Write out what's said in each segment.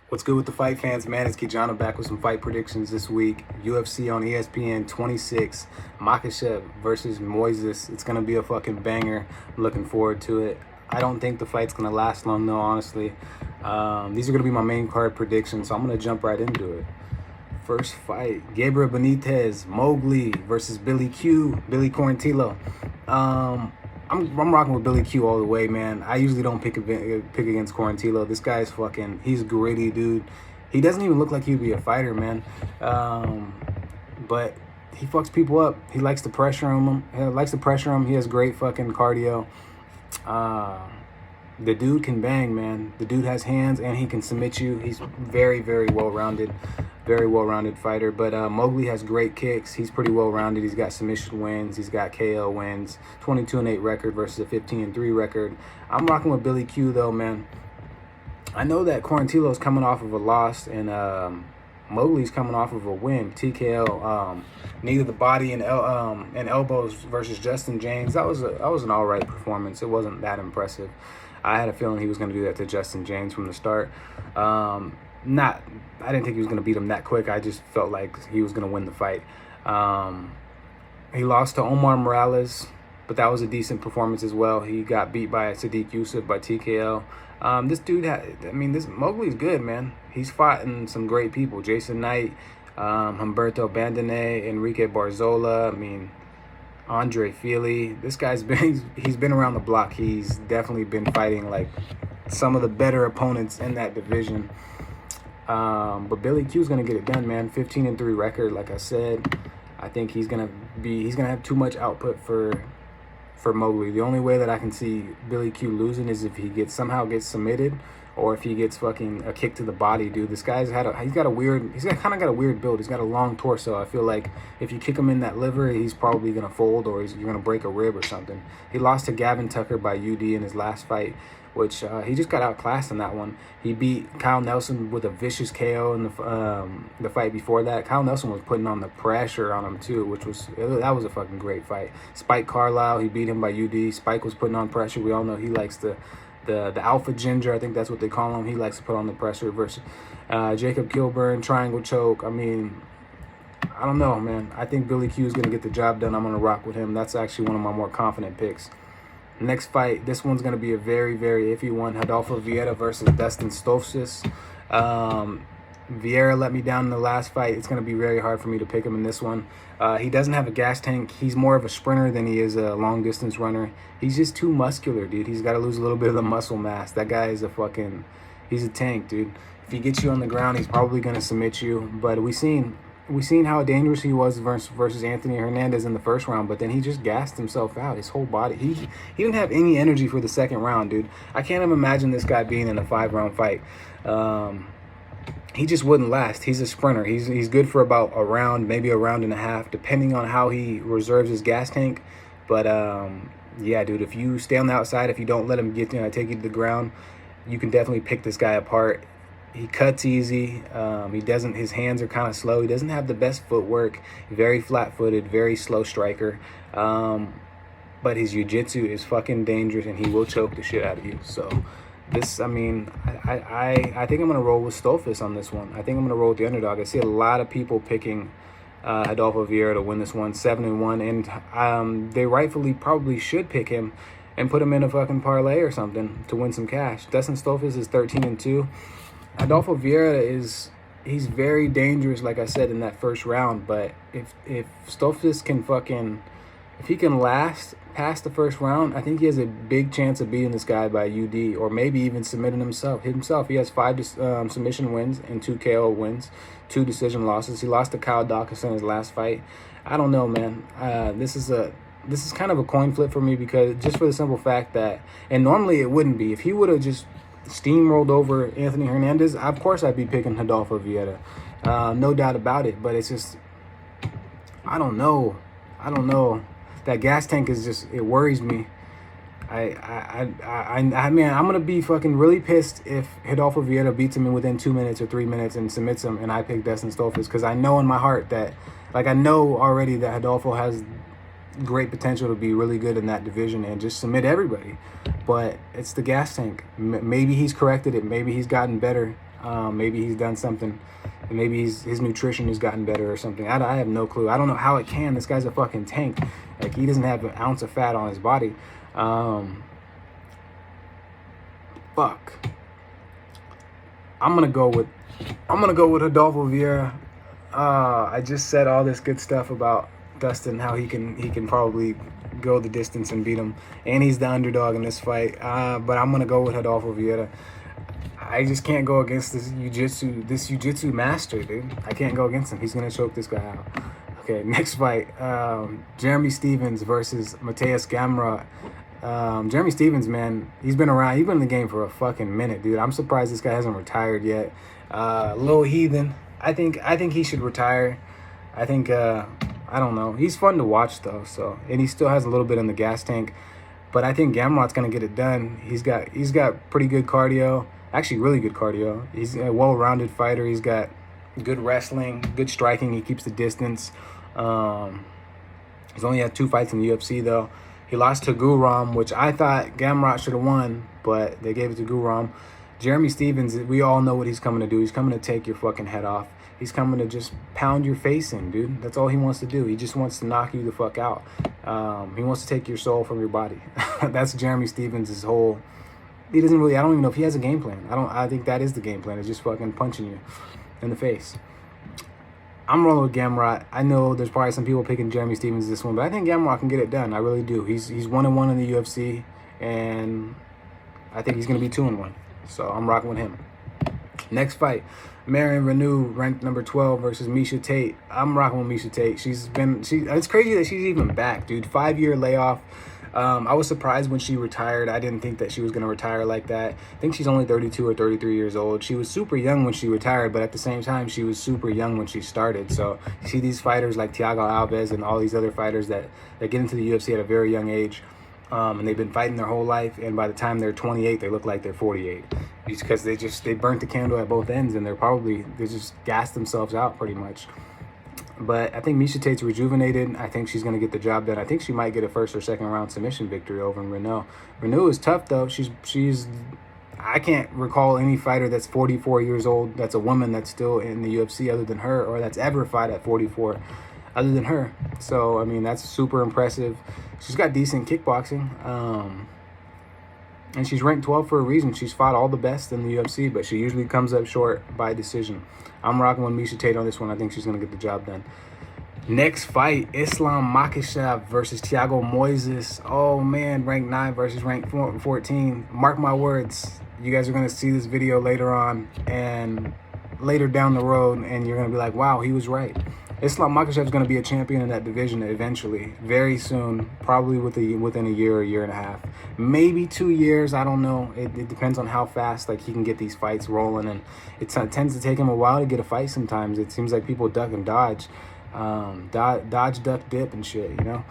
What's good with the fight fans, man? It's Kijana back with some fight predictions this week. UFC on ESPN 26, Makhachev versus Moises. It's going to be a fucking banger. I'm looking forward to it. I don't think the fight's going to last long, though, honestly. These are going to be my main card predictions, so I'm going to jump right into it. First fight, Gabriel Benitez, Mowgli versus Billy Quarantillo. I'm rocking with Billy Q all the way, man. I usually don't pick against Quarantillo. This guy's fucking, he's gritty, dude. He doesn't even look like he'd be a fighter, man. But he fucks people up. He likes to pressure him. He has great fucking cardio. The dude can bang, man. The dude has hands and he can submit you. He's very, very well-rounded fighter. But Mowgli has great kicks. He's pretty well-rounded. He's got submission wins. He's got KO wins. 22-8 record versus a 15-3 record. I'm rocking with Billy Q, though, man. I know that Quarantillo's coming off of a loss and Mowgli's coming off of a win. TKO, knee to the body and elbows versus Justin James. That was an all right performance. It wasn't that impressive. I had a feeling he was going to do that to Justin James from the start. I didn't think he was going to beat him that quick. I just felt like he was going to win the fight. He lost to Omar Morales, but that was a decent performance as well. He got beat by Sadiq Yusuf by TKO. This dude this Mowgli's good, man. He's fighting some great people. Jason Knight, Humberto Bandone, Enrique Barzola, Andre Fili. This guy's he's been around the block. He's definitely been fighting like some of the better opponents in that division. But Billy Q's gonna get it done, man. 15-3 record, like I said. I think he's gonna have too much output for Mowgli. The only way that I can see Billy Q losing is if he somehow gets submitted, or if he gets fucking a kick to the body, dude. This guy's kind of got a weird build. He's got a long torso. I feel like if you kick him in that liver, he's probably gonna fold, or you're gonna break a rib or something. He lost to Gavin Tucker by UD in his last fight, which he just got outclassed in that one. He beat Kyle Nelson with a vicious KO in the fight before that. Kyle Nelson was putting on the pressure on him too, that was a fucking great fight. Spike Carlisle, he beat him by UD. Spike was putting on pressure. We all know he likes the alpha ginger, I think that's what they call him. He likes to put on the pressure versus Jacob Kilburn, triangle choke. I don't know, man. I think Billy Q is going to get the job done. I'm going to rock with him. That's actually one of my more confident picks. Next fight, this one's going to be a very, very iffy one. Adolfo Vieira versus Dustin Stoltzfus. Vieira let me down in the last fight. It's going to be very hard for me to pick him in this one. He doesn't have a gas tank. He's more of a sprinter than he is a long-distance runner. He's just too muscular, dude. He's got to lose a little bit of the muscle mass. That guy is he's a tank, dude. If he gets you on the ground, he's probably going to submit you. But we seen how dangerous he was versus Anthony Hernandez in the first round, but then he just gassed himself out. His whole body. He didn't have any energy for the second round, dude. I can't even imagine this guy being in a 5-round fight. He just wouldn't last. He's a sprinter. He's good for about a round, maybe a round and a half, depending on how he reserves his gas tank. But yeah, dude, if you stay on the outside, if you don't let him take you to the ground, you can definitely pick this guy apart. He cuts easy. His hands are kind of slow. He doesn't have the best footwork. Very flat-footed, very slow striker. But his jiu-jitsu is fucking dangerous, and he will choke the shit out of you. So I think I'm going to roll with Stoltzfus on this one. I think I'm going to roll with the underdog. I see a lot of people picking Adolfo Vieira to win this one, 7-1, and they rightfully probably should pick him and put him in a fucking parlay or something to win some cash. Dustin Stoltzfus is 13-2. Adolfo Vieira he's very dangerous, like I said, in that first round. But if Stoltzfus if he can last past the first round, I think he has a big chance of beating this guy by UD, or maybe even submitting himself. He has 5 submission wins and 2 KO wins, 2 decision losses. He lost to Kyle Dawkins in his last fight. I don't know, man. This is kind of a coin flip for me, because just for the simple fact that, and normally it wouldn't be, if he would have just steamrolled over Anthony Hernandez, of course I'd be picking Adolfo Vieira, no doubt about it. But it's just, I don't know. That gas tank is it worries me. Man, I'm gonna be fucking really pissed if Rodolfo Vieira beats him within 2 minutes or 3 minutes and submits him, and I pick Dustin Stolfus, because I know in my heart that, like, I know already that Rodolfo has great potential to be really good in that division and just submit everybody. But it's the gas tank. Maybe he's corrected it. Maybe he's gotten better. Maybe he's done something. And maybe his nutrition has gotten better or something. I have no clue. I don't know how it can. This guy's a fucking tank. Like, he doesn't have an ounce of fat on his body. Fuck. I'm gonna go with Rodolfo Vieira. I just said all this good stuff about Dustin, how he can probably go the distance and beat him, and he's the underdog in this fight. But I'm gonna go with Rodolfo Vieira. I just can't go against this jiu-jitsu master, dude. I can't go against him. He's gonna choke this guy out. Okay, next fight, Jeremy Stephens versus Mateus Gamrot. Jeremy Stephens, man, he's been around. He's been in the game for a fucking minute, dude. I'm surprised this guy hasn't retired yet. Little heathen. I think he should retire. I think I don't know. He's fun to watch though. So, and he still has a little bit in the gas tank. But I think Gamrot's gonna get it done. He's got pretty good cardio. Actually, really good cardio. He's a well-rounded fighter. He's got good wrestling, good striking. He keeps the distance. He's only had 2 fights in the UFC though. He lost to Guram, which I thought Gamrot should have won, but they gave it to Guram. Jeremy Stephens, we all know what he's coming to do. He's coming to take your fucking head off. He's coming to just pound your face in, dude. That's all he wants to do. He just wants to knock you the fuck out. He wants to take your soul from your body. That's Jeremy Stephens' whole... He doesn't really... I don't even know if he has a game plan. I think that is the game plan. It's just fucking punching you in the face. I'm rolling with Gamrot. I know there's probably some people picking Jeremy Stephens this one, but I think Gamrot can get it done. I really do. He's 1-1 in the UFC, and I think he's going to be 2-1. So I'm rocking with him. Next fight, Marion Reneau, ranked number 12, versus Miesha Tate. I'm rocking with Miesha Tate. It's crazy that she's even back, dude. 5-year layoff. I was surprised when she retired. I didn't think that she was going to retire like that. I think she's only 32 or 33 years old. She was super young when she retired, but at the same time, she was super young when she started. So you see these fighters like Thiago Alves and all these other fighters that get into the UFC at a very young age, and they've been fighting their whole life, and by the time they're 28, they look like they're 48. It's because they burnt the candle at both ends, and they just gassed themselves out pretty much. But I think Miesha Tate's rejuvenated. I think she's going to get the job done. I think she might get a 1st or 2nd round submission victory over Reneau. Reneau is tough, though. She's I can't recall any fighter that's 44 years old that's a woman that's still in the UFC other than her, or that's ever fought at 44 other than her. So, I mean, that's super impressive. She's got decent kickboxing. And she's ranked 12 for a reason. She's fought all the best in the UFC, but she usually comes up short by decision. I'm rocking with Miesha Tate on this one. I think she's going to get the job done. Next fight, Islam Makhachev versus Thiago Moises. Oh, man, ranked 9 versus ranked 14. Mark my words. You guys are going to see this video later on and later down the road, and you're going to be like, wow, he was right. Islam Makhachev is going to be a champion in that division eventually, very soon, probably within a year or a year and a half, maybe 2 years. I don't know. It depends on how fast he can get these fights rolling, and it tends to take him a while to get a fight. Sometimes it seems like people duck and dodge, dodge, duck, dip, and shit. You know,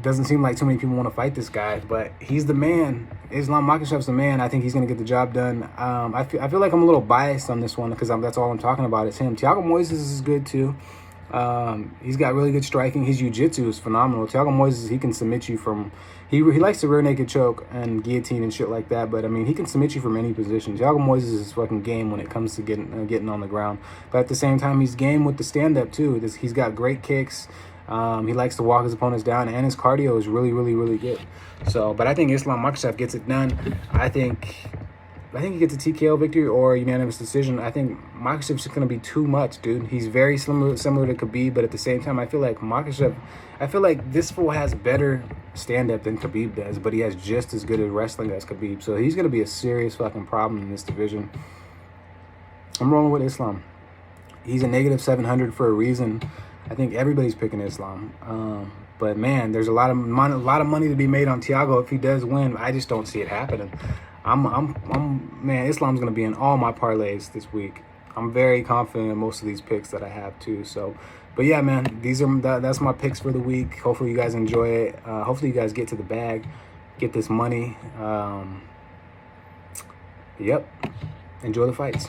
doesn't seem like too many people want to fight this guy, but he's the man. Islam Makhachev's the man. I think he's going to get the job done. I feel like I'm a little biased on this one because that's all I'm talking about is him. Thiago Moises is good too. He's got really good striking. His jiu-jitsu is phenomenal. Thiago Moises, he can submit you from... He likes to rear naked choke and guillotine and shit like that, but I mean, he can submit you from any position. Thiago Moises is fucking game when it comes to getting on the ground. But at the same time, he's game with the stand-up too. He's got great kicks. He likes to walk his opponents down, and his cardio is really, really, really good. So, but I think Islam Makhachev gets it done. I think he gets a TKO victory or a unanimous decision. I think Makhachev's going to be too much, dude. He's very similar to Khabib, but at the same time, I feel like this fool has better stand-up than Khabib does, but he has just as good at wrestling as Khabib. So he's going to be a serious fucking problem in this division. I'm rolling with Islam. He's a -700 for a reason. I think everybody's picking Islam. But man, there's a lot of money to be made on Thiago if he does win. I just don't see it happening. Man, Islam's gonna be in all my parlays this week. I'm very confident in most of these picks that I have too. So, but yeah, man, that's my picks for the week. Hopefully you guys enjoy it. Hopefully you guys get to the bag. get this money. Yep. Enjoy the fights.